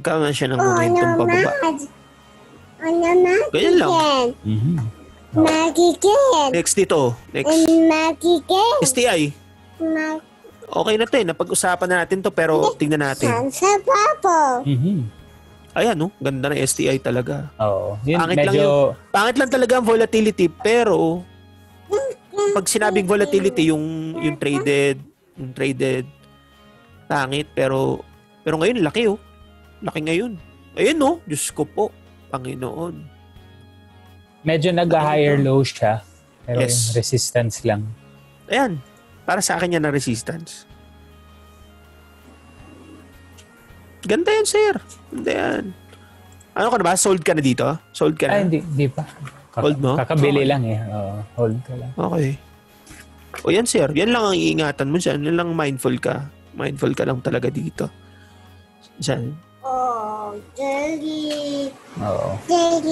nagkaroon na siya ng momentum pababa. Ganyan lang. Next dito. Next. STI. Okay na to eh. Napag-usapan na natin to pero tingnan natin. Ayan no. Ganda na STI talaga. Oo. Pangit lang talaga ang volatility pero pag sinabing volatility yung traded pangit pero ngayon laki oh. Laki ngayon. Ayun no. Diyos ko po. Panginoon. Medyo nag-higher low siya. Pero yes. Yung resistance lang. Ayan. Para sa akin yan na resistance. Ganda yan, sir. Ganda yan. Ano ka na ba? Sold ka na dito? Sold ka na? Ay, hindi pa. Hold mo? Kakabili lang eh. Hold ka lang. Okay. O yan, sir. Yan lang ang iingatan mo dyan. Yan lang mindful ka. Mindful ka lang talaga dito. Dyan.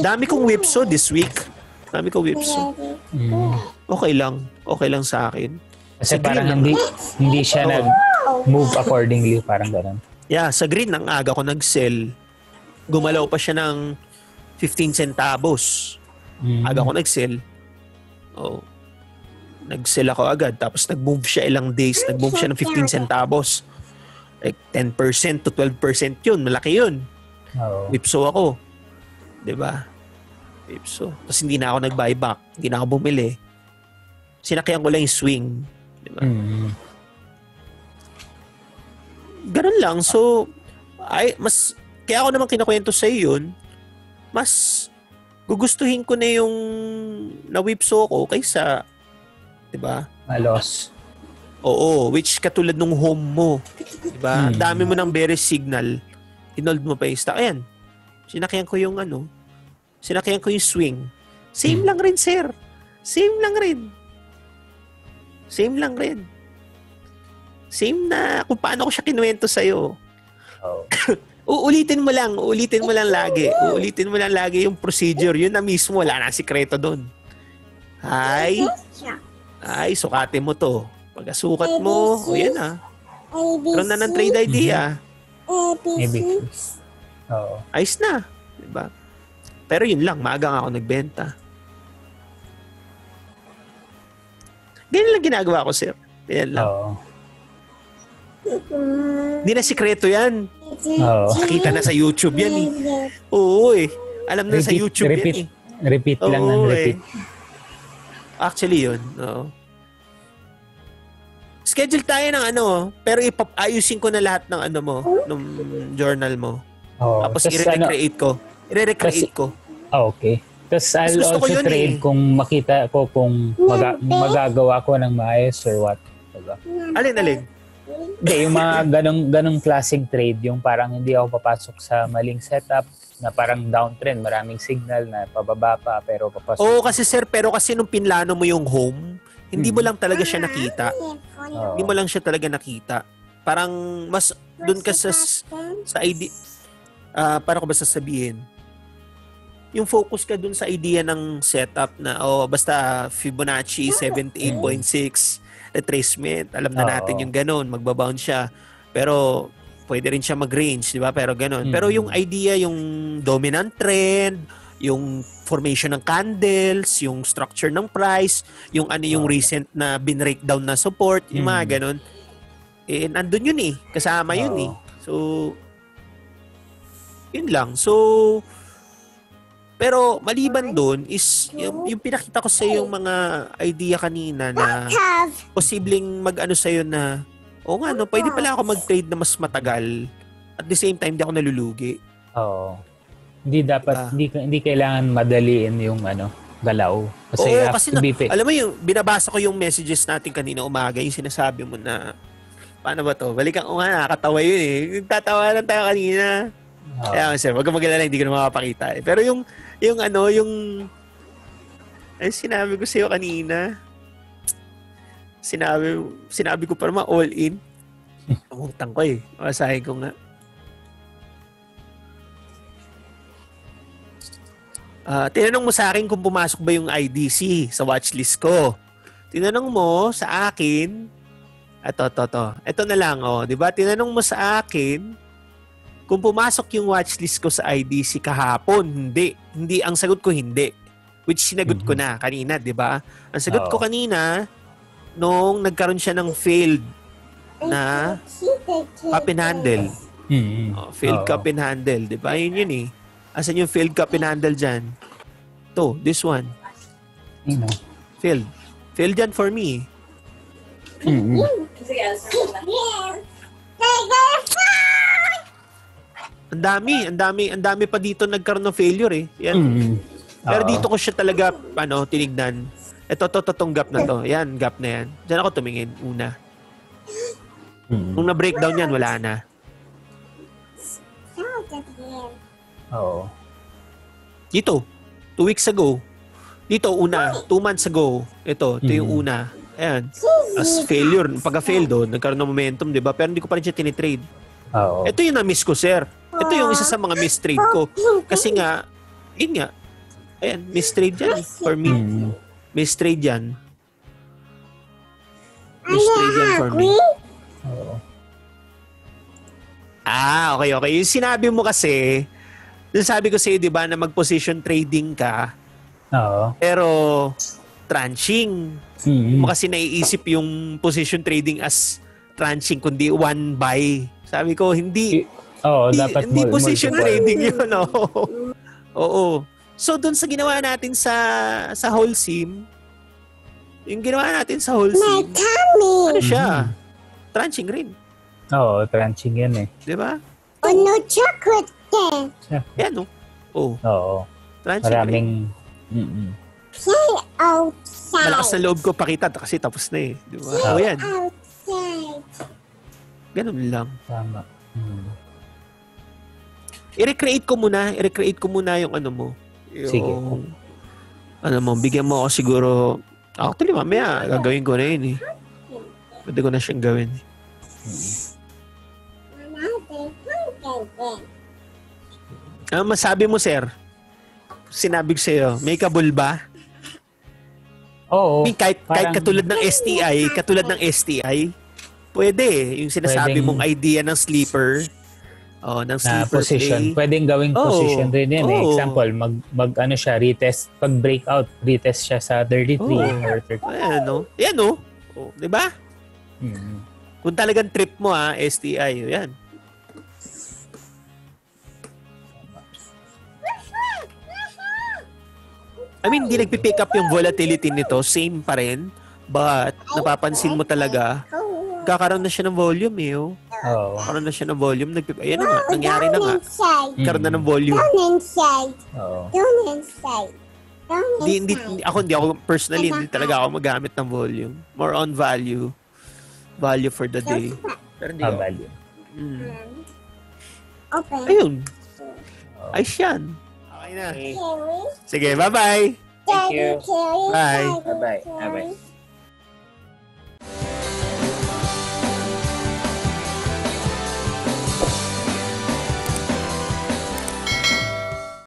Dami kong whipso this week. Dami kong whipso. Okay lang. Okay lang sa akin. Kasi parang hindi siya nag-move accordingly. Parang gano'n. Yeah, sa green, ang aga ko nag-sell. Gumalaw pa siya ng 15 centavos. Aga ko nag-sell. Oh. Nag-sell ako agad. Tapos nag-move siya ilang days. Nag-move siya ng 15 centavos. Like 10% to 12% yun. Malaki yun. Oh. Whipso ako. Diba? Whipso. Tapos hindi na ako nag-buyback. Hindi na ako bumili. Sinakyan ko lang yung swing. Diba? Ganun lang. So, kaya ako naman kinakwento sa yun, mas gugustuhin ko na yung na-whipso ko kaysa, diba? Malos. Oo, which katulad nung home mo. Diba? Dami mo ng bearish signal. Inold mo pa yung stock. Ayan. Sinakyan ko yung sinakyan ko yung swing. Same lang rin, sir. Same lang rin. Same lang rin. Same na kung paano ko siya kinuwento sa'yo. Oh. Uulitin mo lang lagi. Uulitin mo lang lagi yung procedure. Yun na mismo. Wala na sikreto doon. Ay, sukatin mo to. Pagkasukat mo, o yan na. Karoon na ng trade idea. Maybe. Oo. Ayos na. Diba? Pero yun lang, maaga nga ako nagbenta. Ganyan lang ginagawa ko, sir. Ganyan lang. Oo. Hindi na sikreto yan. Oo. Nakita na sa YouTube yan eh. Oo eh. Alam na sa YouTube yan eh. Repeat lang ng repeat. Actually yun. Oo. Schedule tayo ng pero ayusin ko na lahat ng mo, ng journal mo. Oo. Tapos i-recreate ko. I-recreate ko. Okay. Tapos I'll also trade kung makita ko kung magagawa ko ng maayos or what. Diba? Alin? Hindi, yung mga ganong klaseng trade, yung parang hindi ako papasok sa maling setup, na parang downtrend, maraming signal na pababa pa, pero papasok. Oo, kasi sir, pero kasi nung pinlano mo yung home, hindi mo lang talaga siya nakita. Hindi mo lang siya talaga nakita. Parang mas doon ka sa idea, paano ko ba sasabihin? Yung focus ka doon sa idea ng setup na, basta Fibonacci 78.6, retracement, alam na natin yung ganun, magbabound siya. Pero pwede rin siya mag-range, di ba? Pero ganun. Pero yung idea, yung dominant trend, yung formation ng candles, yung structure ng price, yung yung recent na bin-breakdown na support, yung mga ganun. Nandun yun eh. Kasama yun eh. So, yun lang. So, pero maliban doon is yung pinakita ko sa yung mga idea kanina na posibleng mag-ano sa iyo na pwede pala ako mag-trade na mas matagal. At the same time, hindi ako nalulugi. Oo. Hindi dapat, hindi kailangan madaliin yung galaw. Kasi alam mo yung binabasa ko yung messages natin kanina umaga, yung sinasabi mo na paano ba to? Balikan ko nga, nakakatawa yun eh. Tatawanan tayo kanina. Kaya sir, wag kang mag-alala, hindi ko na makapakita eh. Pero yung sinabi ko sa'yo kanina, sinabi ko pa naman all in. Umutang ko eh. Masahin ko nga. Tinanong mo sa akin kung pumasok ba yung IDC sa watchlist ko. Tinanong mo sa akin, ito na lang, di ba? Tinanong mo sa akin Kung pumasok yung watchlist ko sa IDC kahapon, hindi. Hindi, ang sagot ko hindi. Which sinagot ko na kanina, di ba? Ang sagot ko kanina, nung nagkaroon siya ng failed na cup and handle. Failed cup and handle, di ba? Yun eh. Asan yung failed cup and handle dyan? To, this one. Failed. Failed yan for me. Ang dami pa dito nagkaroon ng failure eh. Yan. Pero dito ko siya talaga, tinignan. Itong gap na to. Yan, gap na yan. Diyan ako tumingin, una. Kung na-breakdown yan, wala na. Oo. Dito, 2 weeks ago. Dito, una, 2 months ago. Ito yung una. Ayan. As failure, pagka-fail doon, nagkaroon ng momentum, di ba? Pero hindi ko pa rin siya tinitrade. Ito yung na-miss ko, sir. Ito yung isa sa mga mistrade ko. Kasi nga, yun nga, ayan, mistrade yan for me. Mistrade yan. Mistrade yan for me. Okay. Yung sinabi mo kasi, sabi ko sa'yo, di ba, na mag-position trading ka. Pero, tranching. Mo kasi naiisip yung position trading as tranching, kundi one buy. Sabi ko, hindi position trading yun. Oo. So, dun sa ginawa natin sa whole sim, yung ginawa natin sa whole sim, ano siya? Tranching rin. Oo, tranching yan eh. Diba? No chocolate there. Yan, no? Oo. Tranching maraming, rin. Play outside. Malakas na loob ko pakita kasi tapos na eh. Diba? Yan. Outside. Ganun lang. Tama. I-recreate ko muna yung ano mo. Sige. Bigyan mo ako siguro. Actually, mamaya, gagawin ko na yun eh. Pwede ko na siyang gawin. Masabi mo, sir? Sinabi ko sa'yo, may kabul ba? Oo. Kahit katulad ng STI, pwede eh. Yung sinasabi mong idea ng sleeper, ng sleeper position. play. Pwedeng gawing position rin yan. Example, siya, retest, pag breakout, retest siya sa 33 or 30. Yan no? Di ba? Kung talagang trip mo STI, yan. I mean, hindi nagpipick up yung volatility nito. Same pa rin. But, napapansin mo talaga, kakaroon na siya ng volume eh. Kakaroon na siya ng volume. Ayan na nga. Nangyari na nga. Karoon na ng volume. Don't inside. Hindi ako personally, hindi talaga ako magamit ng volume. More on value. Value for the day. Pero hindi ako. Value. Open. Ayun. Ayos yan. Okay na. Sige, bye-bye. Thank you. Carrie. Bye. Bye-bye. Bye-bye.